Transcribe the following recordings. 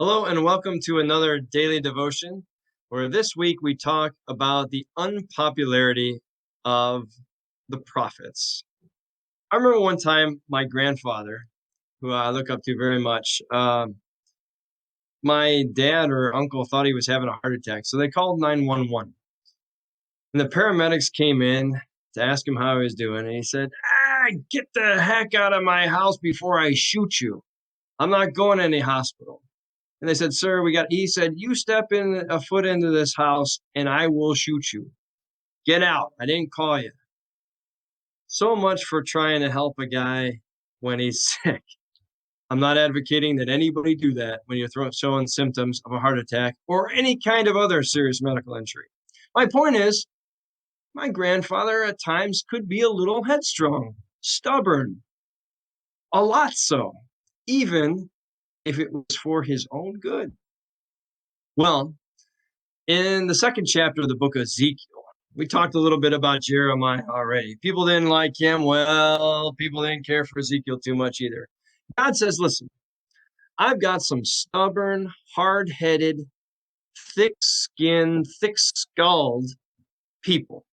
Hello and welcome to another daily devotion where this week we talk about the unpopularity of the prophets. I remember one time my grandfather, who I look up to very much, my dad or uncle thought he was having a heart attack. So they called 911. And the paramedics came in to ask him how he was doing. And he said, get the heck out of my house before I shoot you. I'm not going to any hospital. And they said, sir, he said, you step in a foot into this house and I will shoot you. Get out. I didn't call you. So much for trying to help a guy when he's sick. I'm not advocating that anybody do that when you're showing symptoms of a heart attack or any kind of other serious medical injury. My point is, my grandfather at times could be a little headstrong, stubborn, a lot so, even if it was for his own good. Well, in the second chapter of the book of Ezekiel, we talked a little bit about Jeremiah already. People didn't like him. Well, people didn't care for Ezekiel too much either. God says, listen, I've got some stubborn, hard-headed, thick-skinned, thick-skulled people.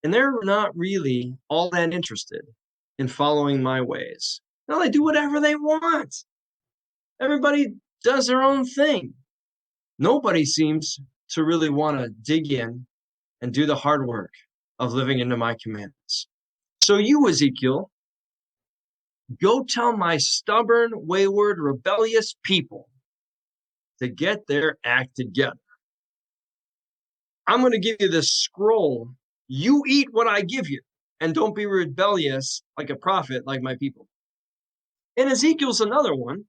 And they're not really all that interested in following my ways. No, they do whatever they want. Everybody does their own thing. Nobody seems to really want to dig in and do the hard work of living into my commandments. So you, Ezekiel, go tell my stubborn, wayward, rebellious people to get their act together. I'm going to give you this scroll. You eat what I give you, and don't be rebellious like a prophet like my people. And Ezekiel's another one.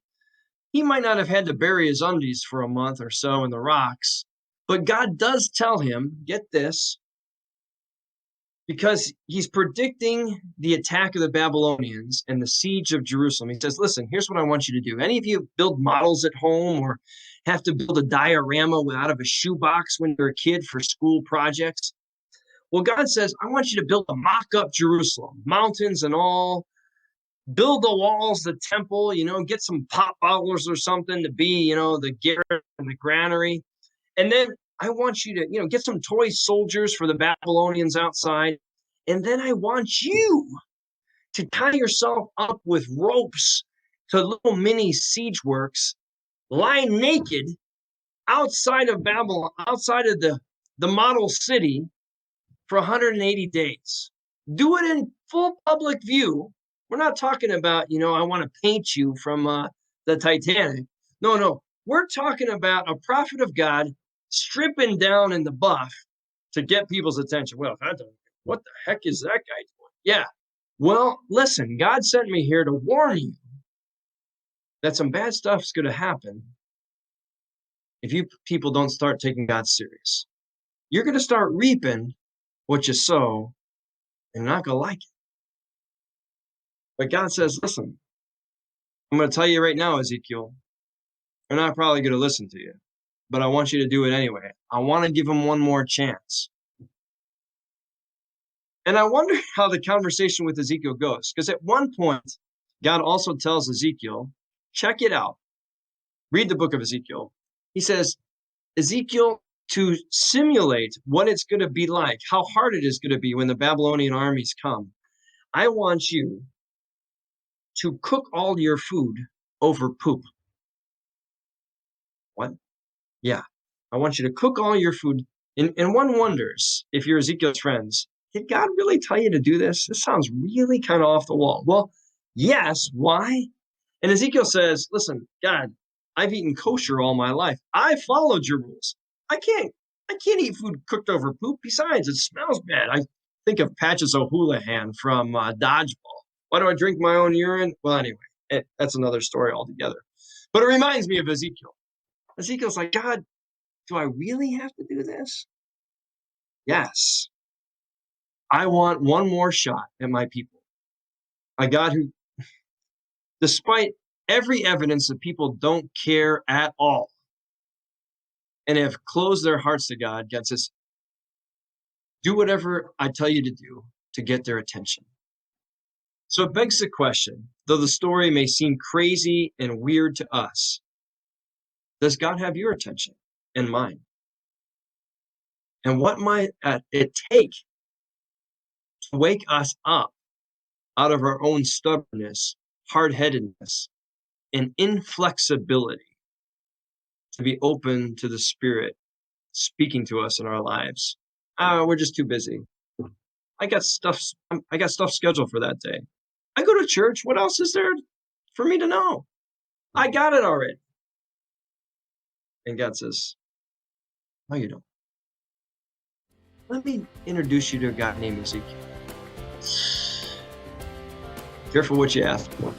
He might not have had to bury his undies for a month or so in the rocks, but God does tell him, get this, because he's predicting the attack of the Babylonians and the siege of Jerusalem. He says, listen, here's what I want you to do. Any of you build models at home or have to build a diorama out of a shoebox when you're a kid for school projects? Well, God says, I want you to build a mock-up Jerusalem, mountains and all. Build the walls, the temple, get some pop bottlers or something to be, the garret and the granary. And then I want you to, get some toy soldiers for the Babylonians outside. And then I want you to tie yourself up with ropes to little mini siege works, lie naked outside of Babylon, outside of the model city for 180 days. Do it in full public view. We're not talking about, I want to paint you from the Titanic. No. We're talking about a prophet of God stripping down in the buff to get people's attention. Well, what the heck is that guy doing? Yeah. Well, listen, God sent me here to warn you that some bad stuff's going to happen if you people don't start taking God serious. You're going to start reaping what you sow, and you're not going to like it. But God says, listen, I'm going to tell you right now, Ezekiel, they're not probably going to listen to you, but I want you to do it anyway. I want to give them one more chance. And I wonder how the conversation with Ezekiel goes, because at one point, God also tells Ezekiel, check it out. Read the book of Ezekiel. He says, Ezekiel, to simulate what it's going to be like, how hard it is going to be when the Babylonian armies come, I want you to cook all your food over poop. What? Yeah. I want you to cook all your food. And one wonders, if you're Ezekiel's friends, did God really tell you to do this? This sounds really kind of off the wall. Well, yes. Why? And Ezekiel says, listen, God, I've eaten kosher all my life. I followed your rules. I can't eat food cooked over poop. Besides, it smells bad. I think of Patches O'Houlihan from Dodgeball. Why do I drink my own urine? Well, anyway, that's another story altogether. But it reminds me of Ezekiel. Ezekiel's like, God, do I really have to do this? Yes. I want one more shot at my people. A God who, despite every evidence that people don't care at all and have closed their hearts to God, God says, do whatever I tell you to do to get their attention. So it begs the question, though the story may seem crazy and weird to us, Does God have your attention and mine? And what might it take to wake us up out of our own stubbornness, hard-headedness, and inflexibility to be open to the Spirit speaking to us in our lives? We're just too busy. I got stuff scheduled for that day. I go to church. What else is there for me to know? I got it already. And God says, no, you don't. Let me introduce you to a guy named Ezekiel. Careful what you ask for.